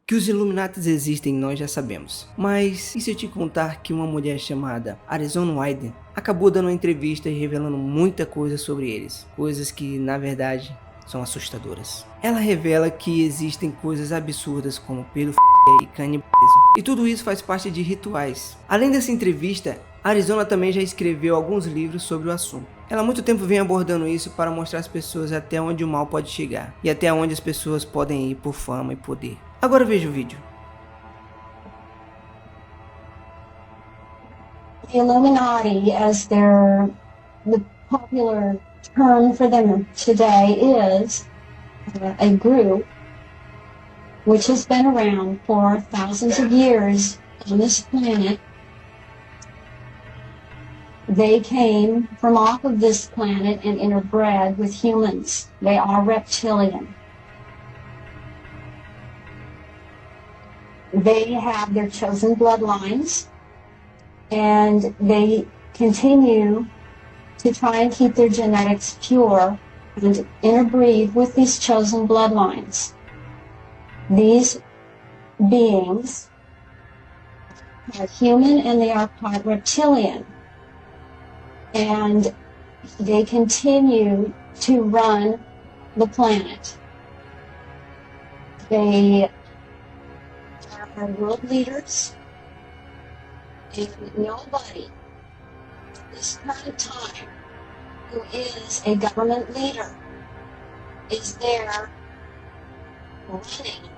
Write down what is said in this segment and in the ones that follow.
Que os Illuminates existem nós já sabemos, mas e se eu te contar que uma mulher chamada Arizona Wilnder acabou dando uma entrevista e revelando muita coisa sobre eles, coisas que na verdade são assustadoras. Ela revela que existem coisas absurdas como pedof e canibalismo, e tudo isso faz parte de rituais. Além dessa entrevista, Arizona também já escreveu alguns livros sobre o assunto. Ela há muito tempo vem abordando isso para mostrar às pessoas até onde o mal pode chegar e até onde as pessoas podem ir por fama e poder. Agora veja o vídeo. The Illuminati, as the popular term for them today is a group which has been around for thousands of years on this planet. They came from off of this planet and interbred with humans. They are reptilian. They have their chosen bloodlines, and they continue to try and keep their genetics pure and interbreed with these chosen bloodlines. These beings are human and they are part reptilian, and they continue to run the planet. They are world leaders, and nobody at this current time who is a government leader is there running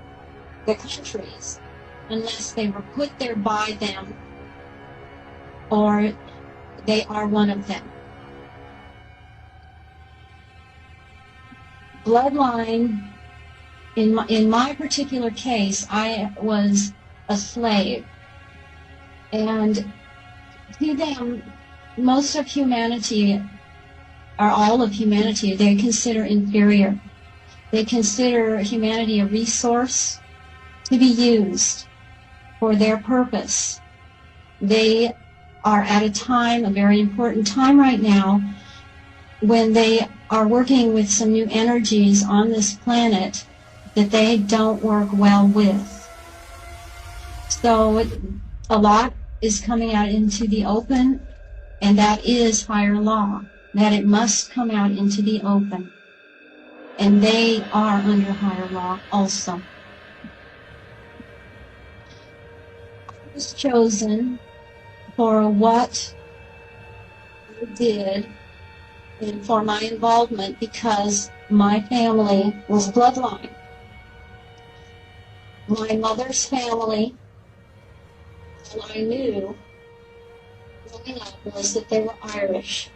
the countries unless they were put there by them or they are one of them. Bloodline, in my particular case, I was a slave, and to them, most of humanity, or all of humanity, they consider inferior. They consider humanity a resource to be used for their purpose. They are at a time, a very important time right now, when they are working with some new energies on this planet that they don't work well with. So a lot is coming out into the open, and that is higher law, that it must come out into the open. And they are under higher law also. I was chosen for what I did and for my involvement because my family was bloodline. My mother's family, all I knew growing up was that they were Irish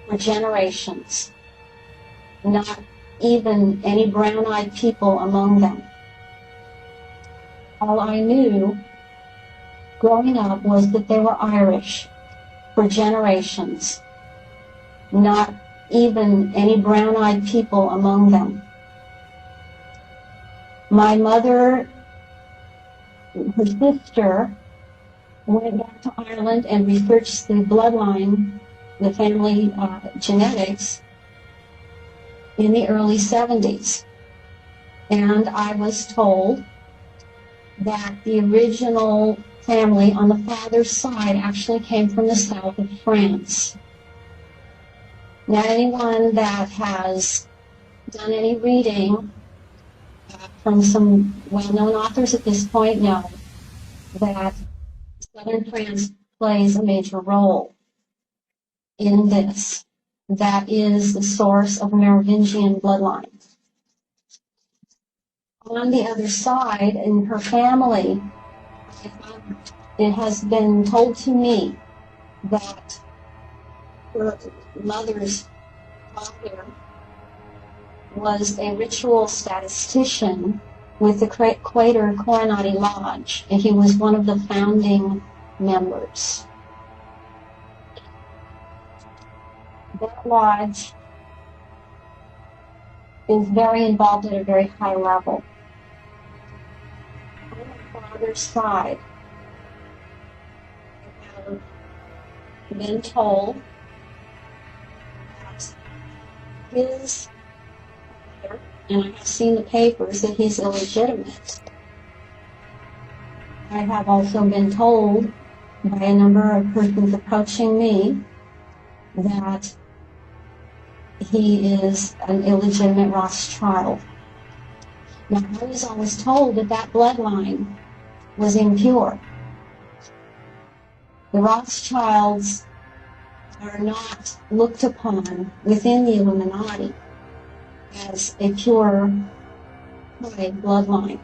for generations, not even any brown-eyed people among them. All I knew growing up was that they were Irish for generations, not even any brown-eyed people among them. My mother, her sister, went back to Ireland and researched the bloodline, the family genetics, in the early 70s. And I was told that the original family on the father's side actually came from the south of France. Now, anyone that has done any reading from some well-known authors at this point know that southern France plays a major role in this. That is the source of Merovingian bloodline. On the other side, in her family, it has been told to me that her mother's father was a ritual statistician with the Quaker Coronati Lodge, and he was one of the founding members. That lodge is very involved at a very high level. On my father's side, I have been told that his father, and I have seen the papers, that he's illegitimate. I have also been told by a number of persons approaching me that he is an illegitimate Rothschild. Now, I was always told that that bloodline was impure. The Rothschilds are not looked upon within the Illuminati as a pure bloodline.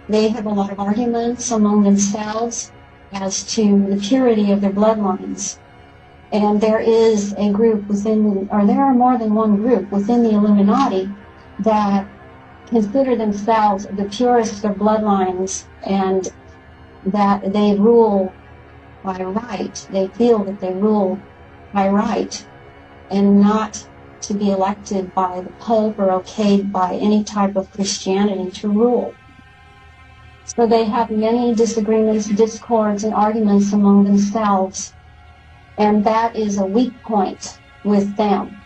They have a lot of arguments among themselves as to the purity of their bloodlines. And there is a group within, or there are more than one group within the Illuminati that consider themselves the purest of bloodlines, and that they rule by right. They feel that they rule by right and not to be elected by the Pope or okayed by any type of Christianity to rule. So they have many disagreements, discords, and arguments among themselves, and that is a weak point with them,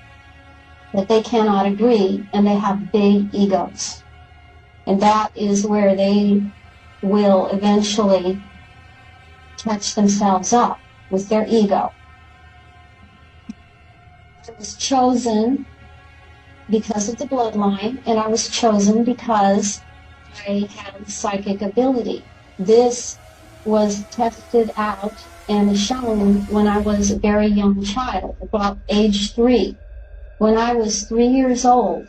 that they cannot agree, and they have big egos. And that is where they will eventually catch themselves up with their ego. I was chosen because of the bloodline, and I was chosen because I had psychic ability. This was tested out and shown when I was a very young child, about age 3. When I was 3 years old,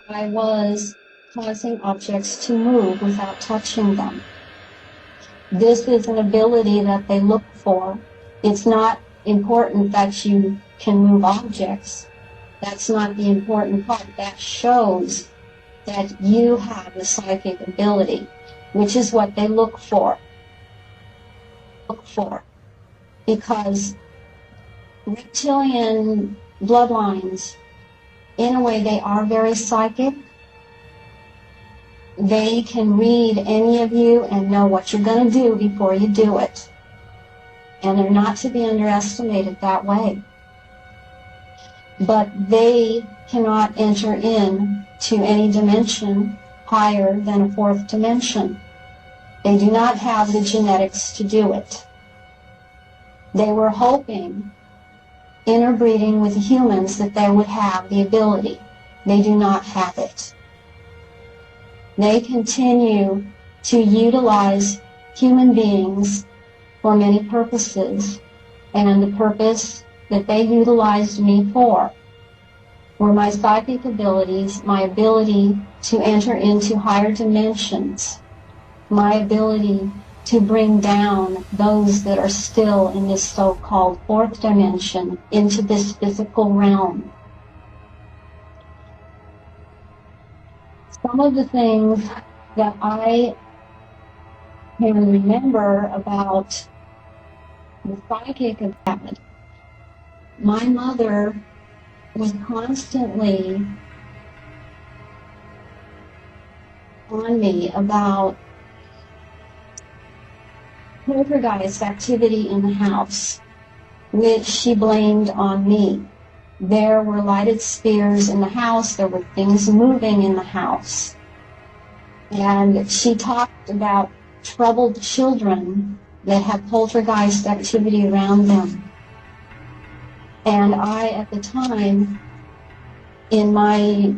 I was causing objects to move without touching them. This is an ability that they look for. It's not important that you can move objects. That's not the important part. That shows that you have the psychic ability, which is what they look for. Because reptilian bloodlines, in a way, they are very psychic. They can read any of you and know what you're going to do before you do it. And they're not to be underestimated that way. But they cannot enter into any dimension higher than a 4th dimension. They do not have the genetics to do it. They were hoping, interbreeding with humans, that they would have the ability. They do not have it. They continue to utilize human beings for many purposes, and the purpose that they utilized me for were my psychic abilities, my ability to enter into higher dimensions, my ability to bring down those that are still in this so-called 4th dimension into this physical realm. Some of the things that I can remember about the psychic of that, my mother was constantly on me about poltergeist activity in the house, which she blamed on me. There were lighted spheres in the house, there were things moving in the house. And she talked about troubled children that had poltergeist activity around them. And I, at the time, in my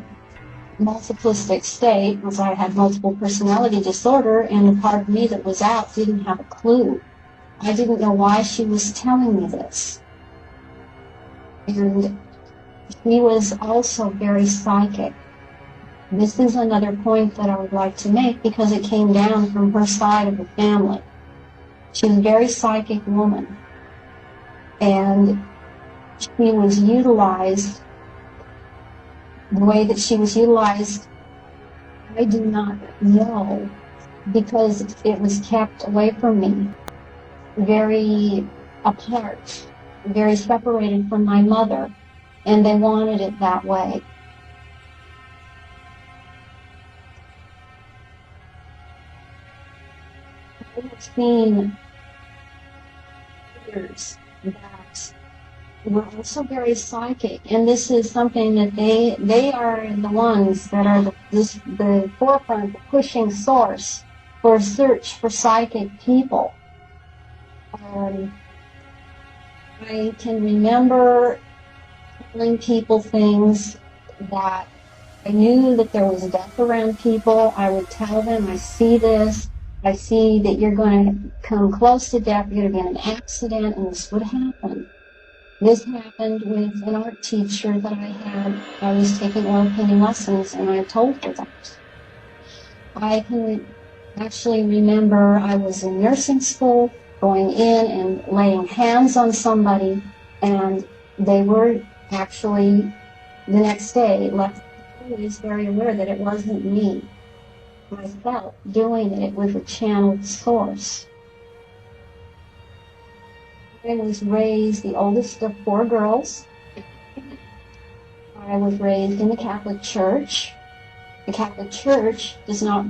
multiplistic state, because I had multiple personality disorder, and the part of me that was out didn't have a clue. I didn't know why she was telling me this. And she was also very psychic. This is another point that I would like to make, because it came down from her side of the family. She was a very psychic woman, and she was utilized the way that she was utilized. I do not know, because it was kept away from me, very apart, very separated from my mother, and they wanted it that way. I have seen others that were also very psychic, and this is something that they are the ones that are the forefront, the pushing source for a search for psychic people. I can remember telling people things that I knew that there was death around people. I would tell them, I see this. I see that you're going to come close to death. You're going to be in an accident, and this would happen. This happened with an art teacher that I had. I was taking oil painting lessons, and I told her that. I can actually remember I was in nursing school, going in and laying hands on somebody, and they were actually, the next day, left always very aware that it wasn't me. I felt doing it with a channeled source. I was raised the oldest of 4 girls. I was raised in the Catholic Church. The Catholic Church does not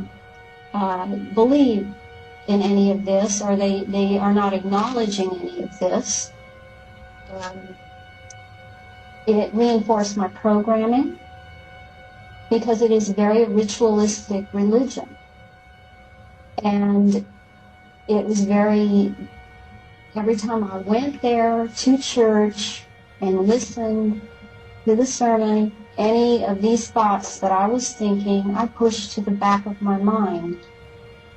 believe in any of this, or they are not acknowledging any of this. It reinforced my programming because it is a very ritualistic religion. And it was every time I went there to church and listened to the sermon, any of these thoughts that I was thinking, I pushed to the back of my mind,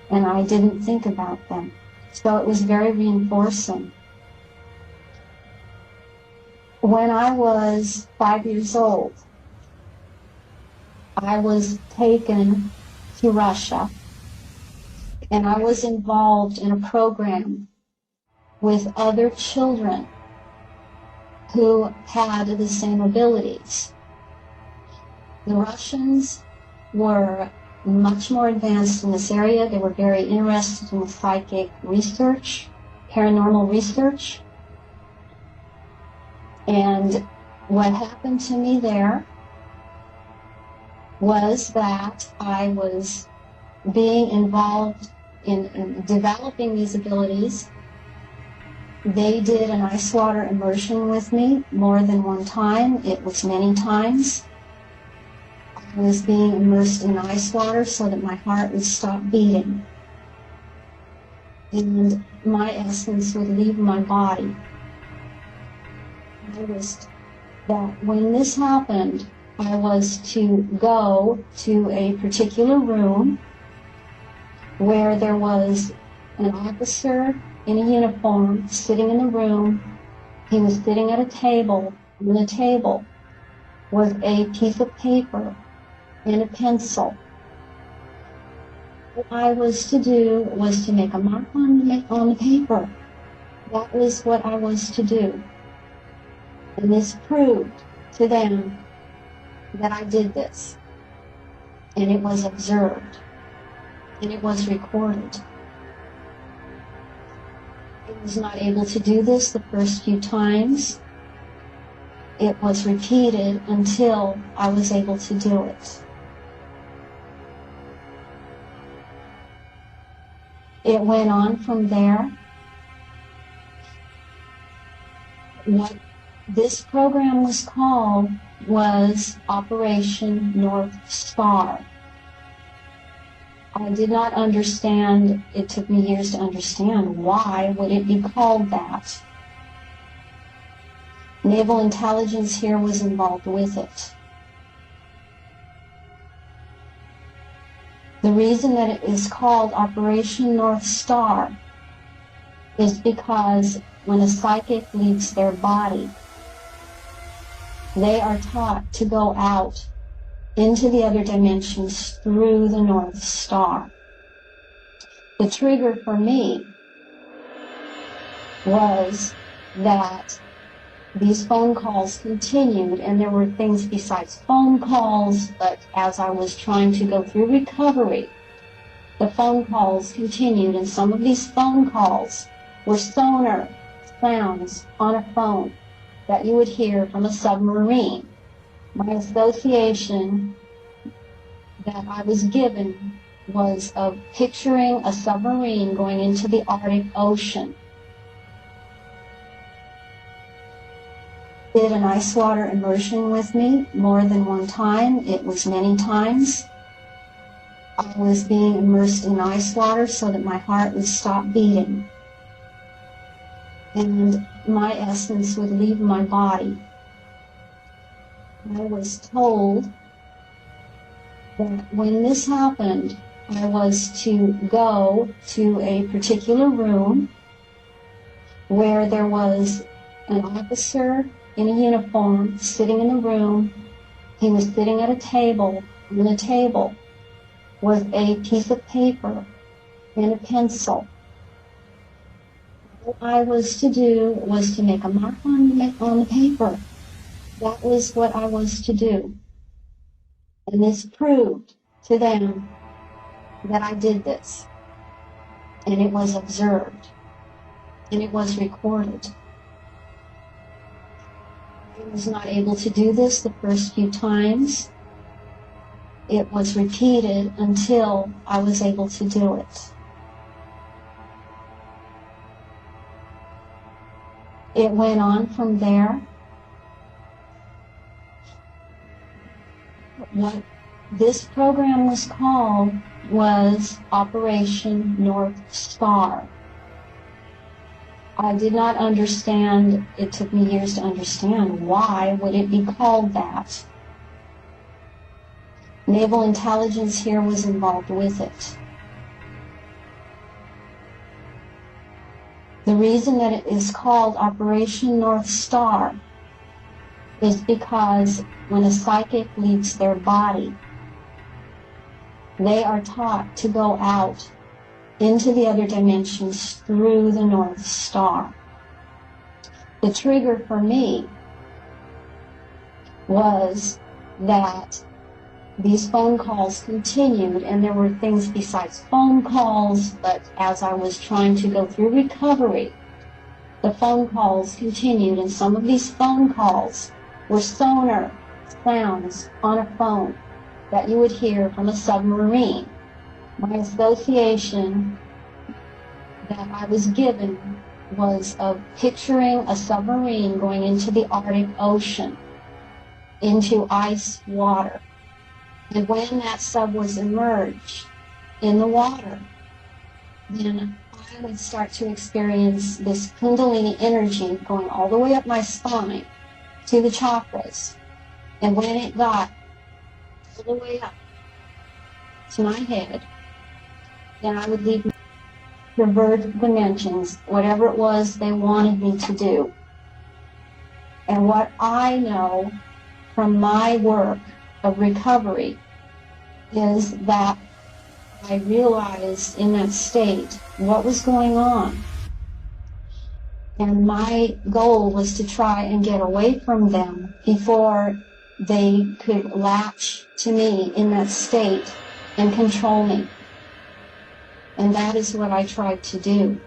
and I didn't think about them. So it was very reinforcing. When I was 5 years old, I was taken to Russia, and I was involved in a program with other children who had the same abilities. The Russians were much more advanced in this area. They were very interested in psychic research, paranormal research. And what happened to me there was that I was being involved in developing these abilities. They did an ice water immersion with me more than one time. It was many times. I was being immersed in ice water so that my heart would stop beating. And my essence would leave my body. I noticed that when this happened, I was to go to a particular room where there was an officer in a uniform sitting in the room. He was sitting at a table. On the table was a piece of paper and a pencil. What I was to do was to make a mark on the paper. That was what I was to do. And this proved to them that I did this. And it was observed. And it was recorded. I was not able to do this the first few times. It was repeated until I was able to do it. It went on from there. What this program was called was Operation North Star. I did not understand, it took me years to understand why would it be called that. Naval intelligence here was involved with it. The reason that it is called Operation North Star is because when a psychic leaves their body, they are taught to go out into the other dimensions through the North Star. The trigger for me was that these phone calls continued, and there were things besides phone calls, but as I was trying to go through recovery, the phone calls continued, and some of these phone calls were sonar sounds on a phone that you would hear from a submarine. My association that I was given was of picturing a submarine going into the Arctic Ocean. Did an ice water immersion with me more than one time. It was many times. I was being immersed in ice water so that my heart would stop beating. And my essence would leave my body. I was told that when this happened, I was to go to a particular room where there was an officer in a uniform sitting in the room. He was sitting at a table. On the table was a piece of paper and a pencil. All I was to do was to make a mark on the paper. That was what I was to do. And this proved to them that I did this. And it was observed. And it was recorded. I was not able to do this the first few times. It was repeated until I was able to do it. It went on from there. What this program was called was Operation North Star. I did not understand, it took me years to understand why would it be called that. Naval intelligence here was involved with it. The reason that it is called Operation North Star is because when a psychic leaves their body, they are taught to go out into the other dimensions through the North Star. The trigger for me was that these phone calls continued, and there were things besides phone calls, but as I was trying to go through recovery, the phone calls continued, and some of these phone calls were sonar sounds on a phone that you would hear from a submarine. My association that I was given was of picturing a submarine going into the Arctic Ocean, into ice water. And when that sub was immersed in the water, then I would start to experience this Kundalini energy going all the way up my spine to the chakras. And when it got all the way up to my head, then I would leave traverse dimensions, whatever it was they wanted me to do. And what I know from my work of recovery is that I realized in that state what was going on. And my goal was to try and get away from them before they could latch to me in that state and control me. And that is what I tried to do.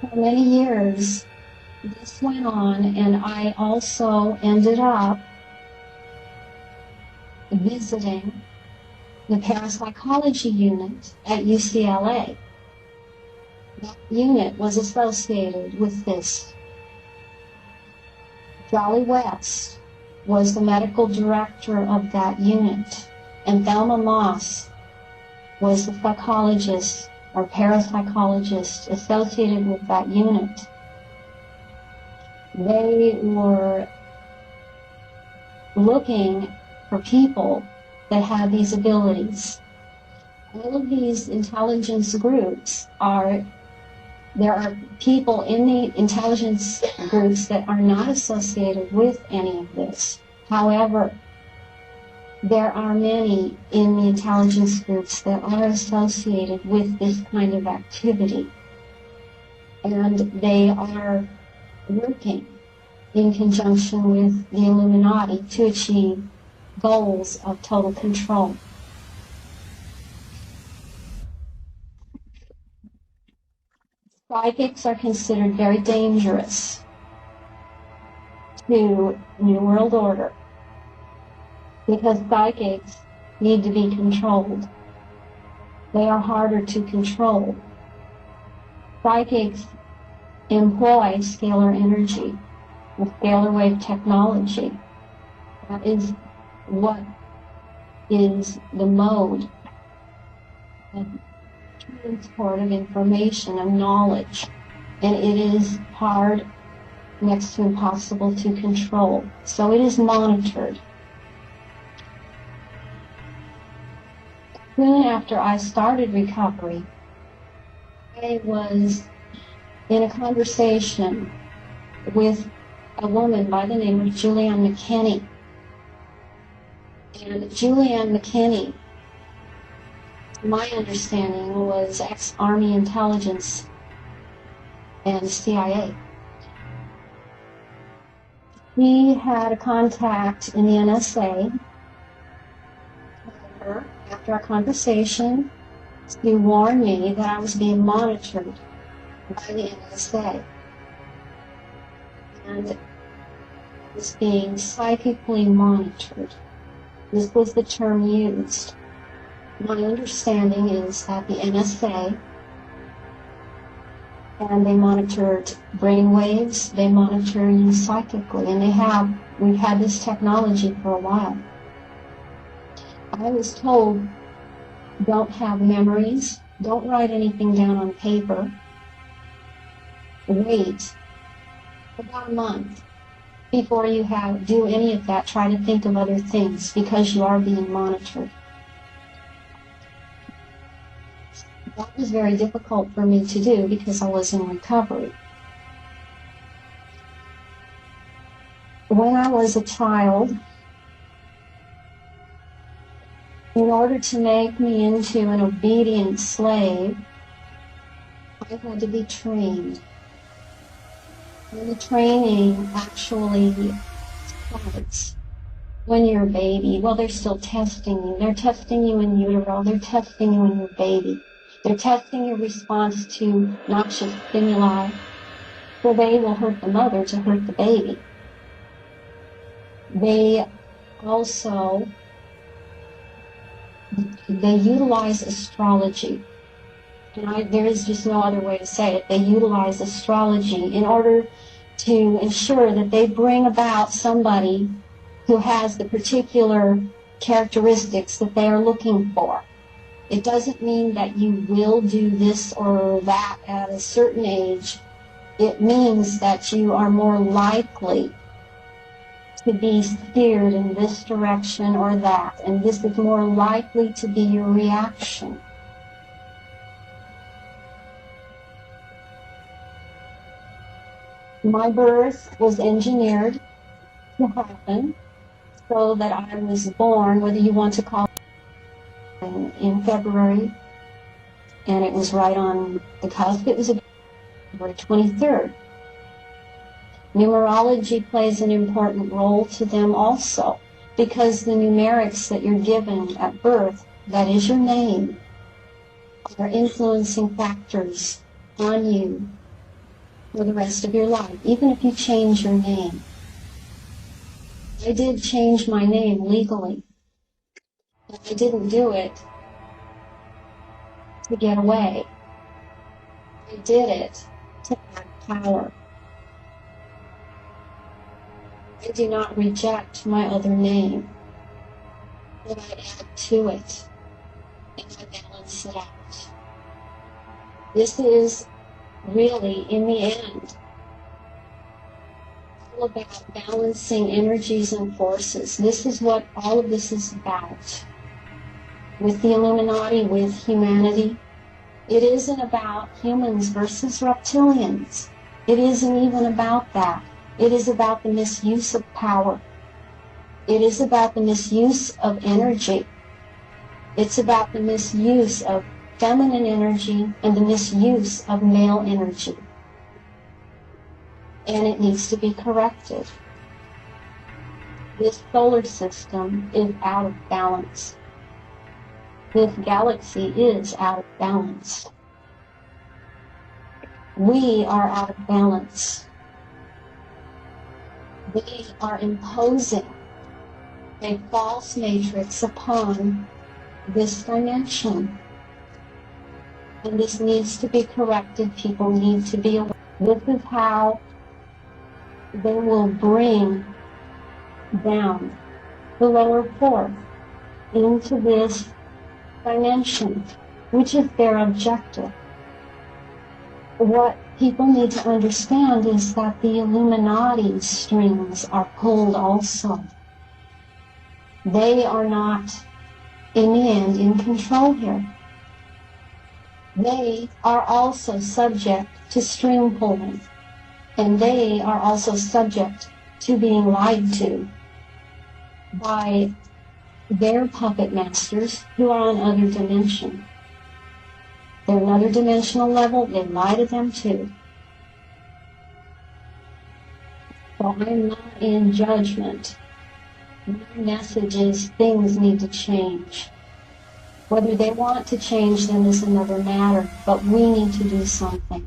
For many years, this went on, and I also ended up visiting the parapsychology unit at UCLA. That unit was associated with this. Jolly West was the medical director of that unit, and Thelma Moss was the psychologist or parapsychologist associated with that unit. They were looking for people that had these abilities. All of these intelligence groups there are people in the intelligence groups that are not associated with any of this. However, there are many in the intelligence groups that are associated with this kind of activity. And they are working in conjunction with the Illuminati to achieve goals of total control. Psychics are considered very dangerous to New World Order because psychics need to be controlled. They are harder to control. Psychics employ scalar energy, the scalar wave technology. That is what is the mode of transport of information, of knowledge, and it is hard, next to impossible to control. So it is monitored. Soon after I started recovery, I was in a conversation with a woman by the name of Julianne McKinney. And Julianne McKinney, my understanding, was ex-Army intelligence and CIA. He had a contact in the NSA. After our conversation, to warn me that I was being monitored by the NSA. And I was being psychically monitored. This was the term used. My understanding is that the NSA, and they monitored brain waves, they monitor you psychically, and we've had this technology for a while. I was told, don't have memories, don't write anything down on paper, wait about a month before you do any of that. Try to think of other things, because you are being monitored. That was very difficult for me to do because I was in recovery. When I was a child, in order to make me into an obedient slave, I had to be trained. And the training actually starts when you're a baby. Well, they're still testing you. They're testing you in utero. They're testing you when you're a baby. They're testing your response to noxious stimuli, so they will hurt the mother to hurt the baby. They also, they utilize astrology. And there is just no other way to say it. They utilize astrology in order to ensure that they bring about somebody who has the particular characteristics that they are looking for. It doesn't mean that you will do this or that at a certain age. It means that you are more likely to be steered in this direction or that, and this is more likely to be your reaction. My birth was engineered to happen so that I was born, whether you want to call it, in February, and it was right on the cusp. It was February 23rd. Numerology plays an important role to them also, because the numerics that you're given at birth, that is your name, are influencing factors on you for the rest of your life, even if you change your name. I did change my name legally. I didn't do it to get away. I did it to have power. I do not reject my other name, but I add to it and I balance it out. This is really, in the end, all about balancing energies and forces. This is what all of this is about. With the Illuminati, with humanity, it isn't about humans versus reptilians. It isn't even about that. It is about the misuse of power. It is about the misuse of energy. It's about the misuse of feminine energy and the misuse of male energy. And it needs to be corrected. This solar system is out of balance. This galaxy is out of balance. We are out of balance. They are imposing a false matrix upon this dimension. And this needs to be corrected. People need to be aware. This is how they will bring down the lower fourth into this dimension, which is their objective. What people need to understand is that the Illuminati strings are pulled also. They are not, in the end, in control here. They are also subject to string pulling, and they are also subject to being lied to by their puppet masters who are on other dimension. They're another dimensional level, they lie to them too. So I'm not in judgment. My message is things need to change. Whether they want to change them is another matter, but we need to do something.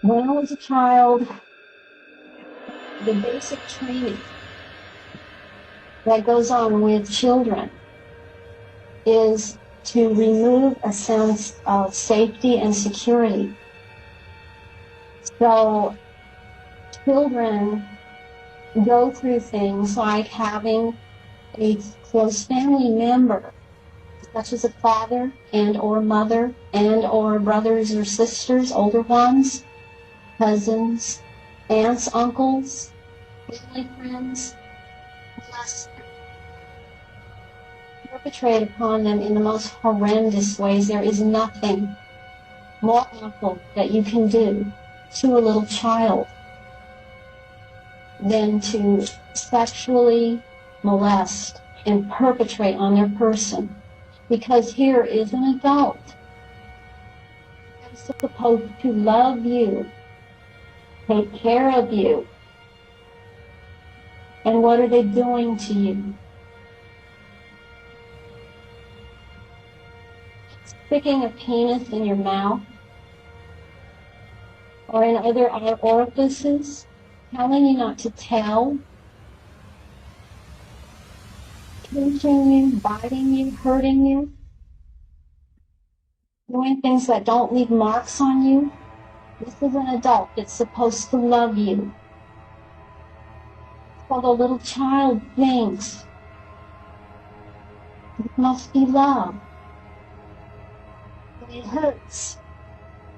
When I was a child, the basic training that goes on with children is to remove a sense of safety and security. So children go through things like having a close family member, such as a father and or mother and or brothers or sisters, older ones, cousins, aunts, uncles, family friends, perpetrate upon them in the most horrendous ways. There is nothing more awful that you can do to a little child than to sexually molest and perpetrate on their person. Because here is an adult that's supposed to love you, take care of you. And what are they doing to you? Sticking a penis in your mouth or in other orifices, telling you not to tell, pinching you, biting you, hurting you, doing things that don't leave marks on you. This is an adult that's supposed to love you. So the little child thinks it must be love. But it hurts.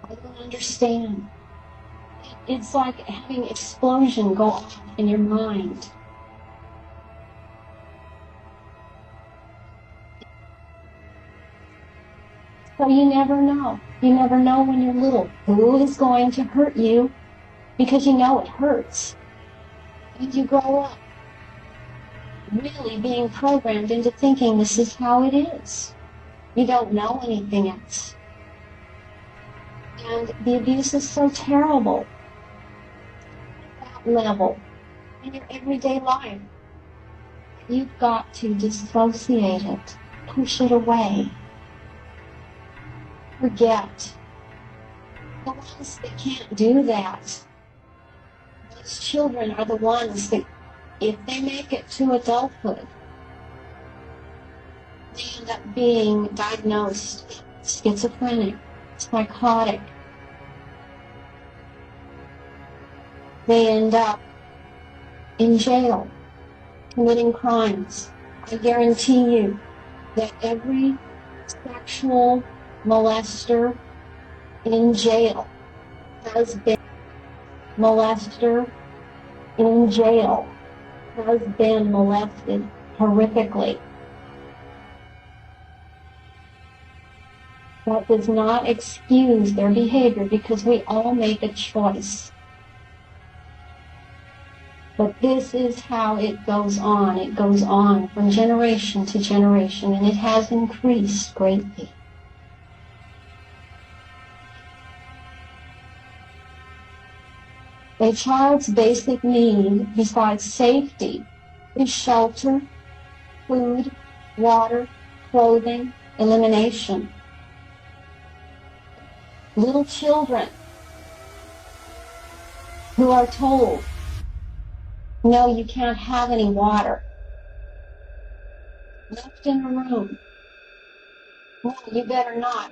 I don't understand. It's like having an explosion go off in your mind. So you never know. You never know when you're little who is going to hurt you, because you know it hurts. And you grow up really being programmed into thinking this is how it is. You don't know anything else. And the abuse is so terrible at that level in your everyday life. You've got to dissociate it, push it away, forget. The ones that can't do that, those children are the ones that, if they make it to adulthood, they end up being diagnosed schizophrenic, psychotic. They end up in jail, committing crimes. I guarantee you that every sexual molester in jail has been molester in jail, has been molested horrifically. That does not excuse their behavior, because we all make a choice. But this is how it goes on. It goes on from generation to generation, and it has increased greatly. A child's basic need, besides safety, is shelter, food, water, clothing, elimination. Little children who are told, no, you can't have any water, left in a room, no, you better not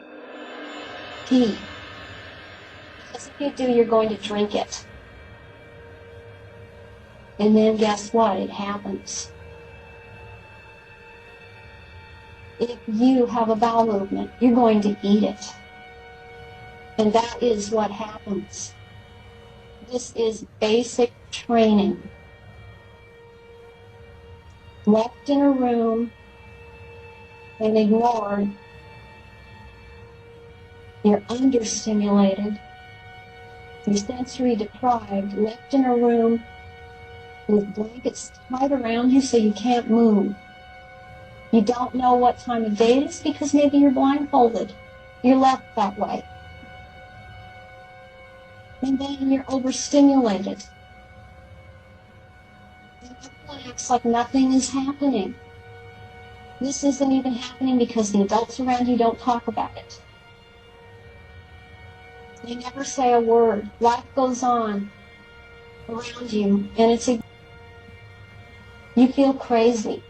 pee, because if you do, you're going to drink it. And then guess what? It happens. If you have a bowel movement, you're going to eat it. And that is what happens. This is basic training. Left in a room and ignored, you're understimulated, you're sensory deprived, left in a room with blankets tied around you so you can't move. You don't know what time of day it is because maybe you're blindfolded. You're left that way. And then you're overstimulated. And everyone acts like nothing is happening. This isn't even happening because the adults around you don't talk about it. They never say a word. Life goes on around you, and you feel crazy.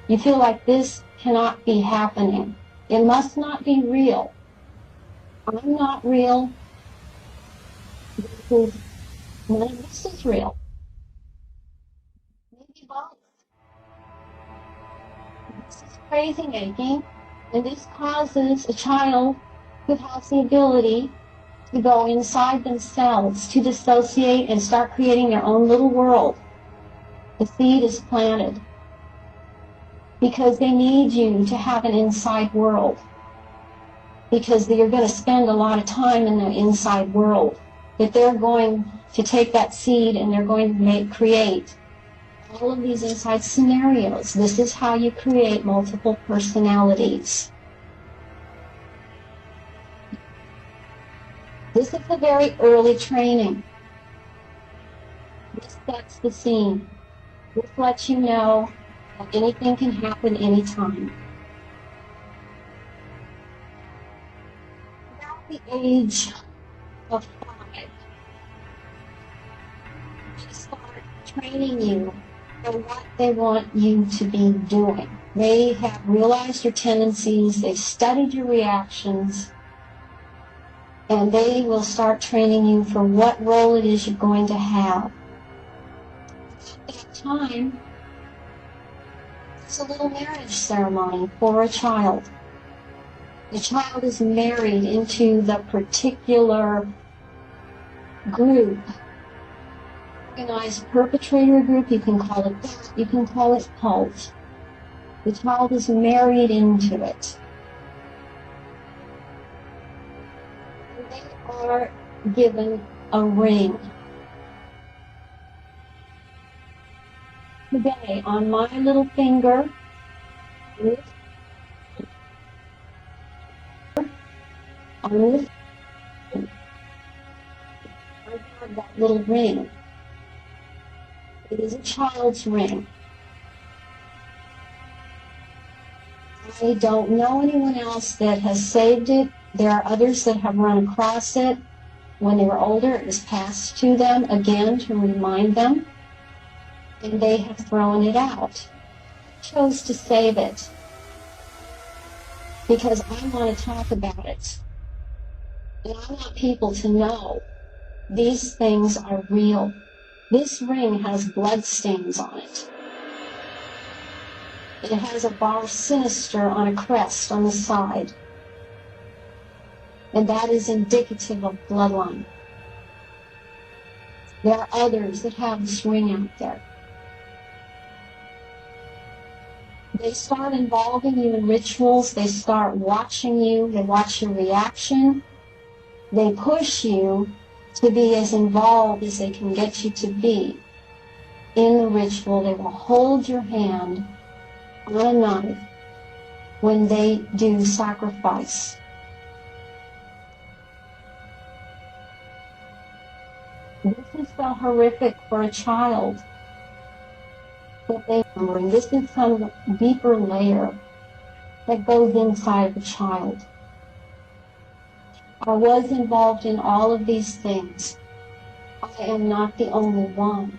You feel like this cannot be happening. It must not be real. I'm not real. None of this is real. Maybe both. This is crazy making, and this causes a child who has the ability to go inside themselves, to dissociate and start creating their own little world. The seed is planted because they need you to have an inside world, because you're going to spend a lot of time in the inside world, that they're going to take that seed and they're going to create all of these inside scenarios. This is how you create multiple personalities. This is a very early training. This sets the scene. This lets you know that anything can happen anytime. About the age of 5, they start training you for what they want you to be doing. They have realized your tendencies, they've studied your reactions, and they will start training you for what role it is you're going to have. At that time, it's a little marriage ceremony for a child. The child is married into the particular group, organized perpetrator group. You can call it that, you can call it cult. The child is married into it. Are given a ring. Today, on my little finger, I have that little ring. It is a child's ring. I don't know anyone else that has saved it. There are others that have run across it. When they were older, it was passed to them again to remind them, and they have thrown it out. I chose to save it because I want to talk about it. And I want people to know these things are real. This ring has blood stains on it. It has a bar sinister on a crest on the side. And that is indicative of bloodline. There are others that have this ring out there. They start involving you in rituals. They start watching you. They watch your reaction. They push you to be as involved as they can get you to be in the ritual. They will hold your hand on a knife when they do sacrifice. This is so horrific for a child that they remember. And this is some deeper layer that goes inside the child. I was involved in all of these things. I am not the only one.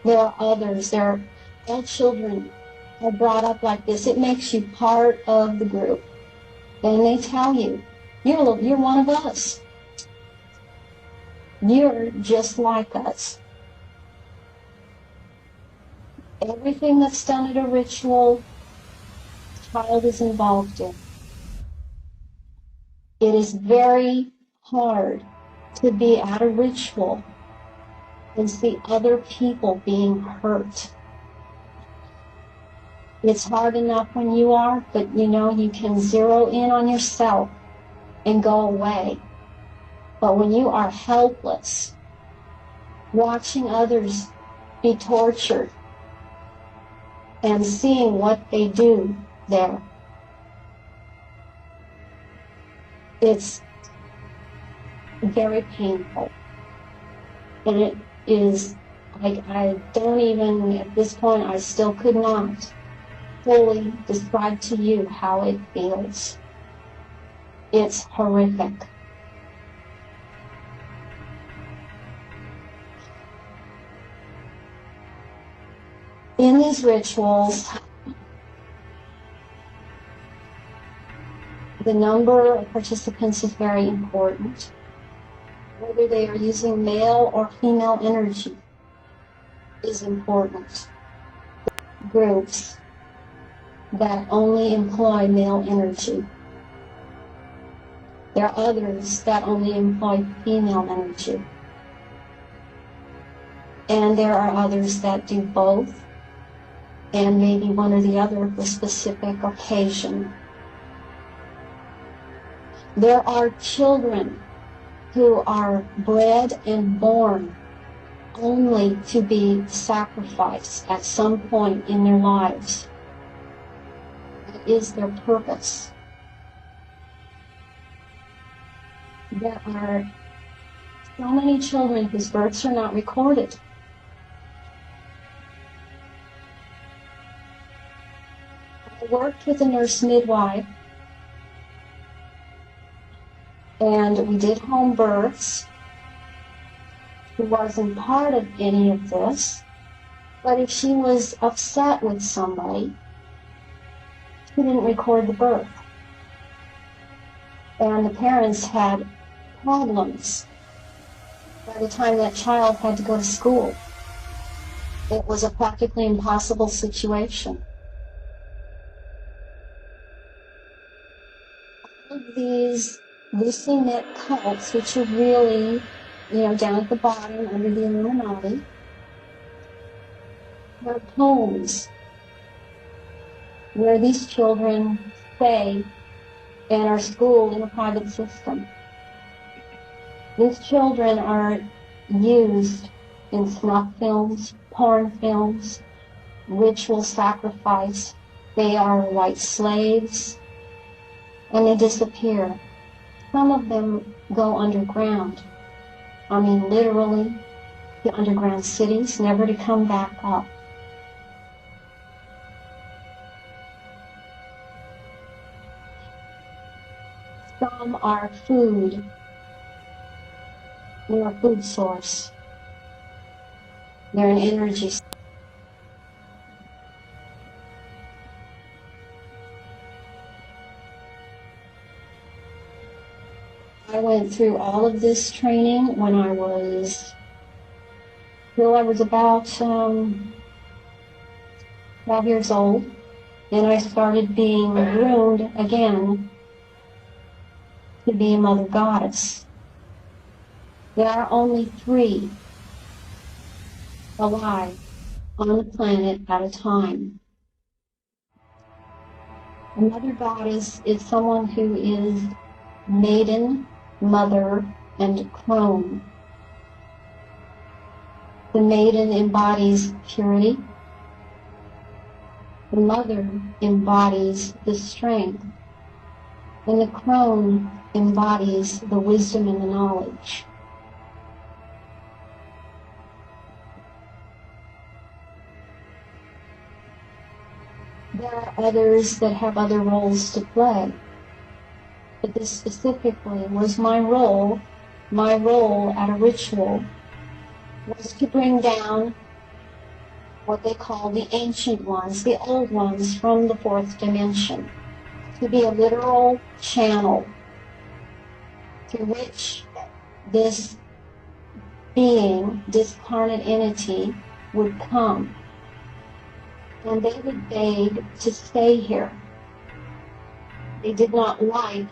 There are others. All children are brought up like this. It makes you part of the group. Then they tell you, you're one of us. You're just like us. Everything that's done at a ritual, the child is involved in. It is very hard to be at a ritual and see other people being hurt. It's hard enough when you are, but you know you can zero in on yourself and go away. But when you are helpless, watching others be tortured and seeing what they do there, it's very painful. And it is, like, I don't even, at this point, I still could not fully describe to you how it feels. It's horrific. In these rituals, the number of participants is very important. Whether they are using male or female energy is important. Groups that only employ male energy. There are others that only employ female energy. And there are others that do both, and maybe one or the other for specific occasion. There are children who are bred and born only to be sacrificed at some point in their lives. That is their purpose. There are so many children whose births are not recorded. I worked with a nurse midwife, and we did home births. She wasn't part of any of this, but if she was upset with somebody, she didn't record the birth. And the parents had problems by the time that child had to go to school. It was a practically impossible situation. All of these loosely knit cults, which are really, down at the bottom under the Illuminati, are homes where these children stay and are schooled in a private system. These children are used in snuff films, porn films, ritual sacrifice. They are white slaves, and they disappear. Some of them go underground. I mean, literally, to underground cities, never to come back up. Some are food. They're a food source. They're an energy source. I went through all of this training when I was about 12 years old, and I started being groomed again to be a mother goddess. There are only 3 alive on the planet at a time. A mother goddess is someone who is maiden, mother, and crone. The maiden embodies purity. The mother embodies the strength. And the crone embodies the wisdom and the knowledge. There are others that have other roles to play. But this specifically was my role. My role at a ritual was to bring down what they call the ancient ones, the old ones from the 4th dimension, to be a literal channel through which this being, this incarnate entity, would come and they would beg to stay here. They did not like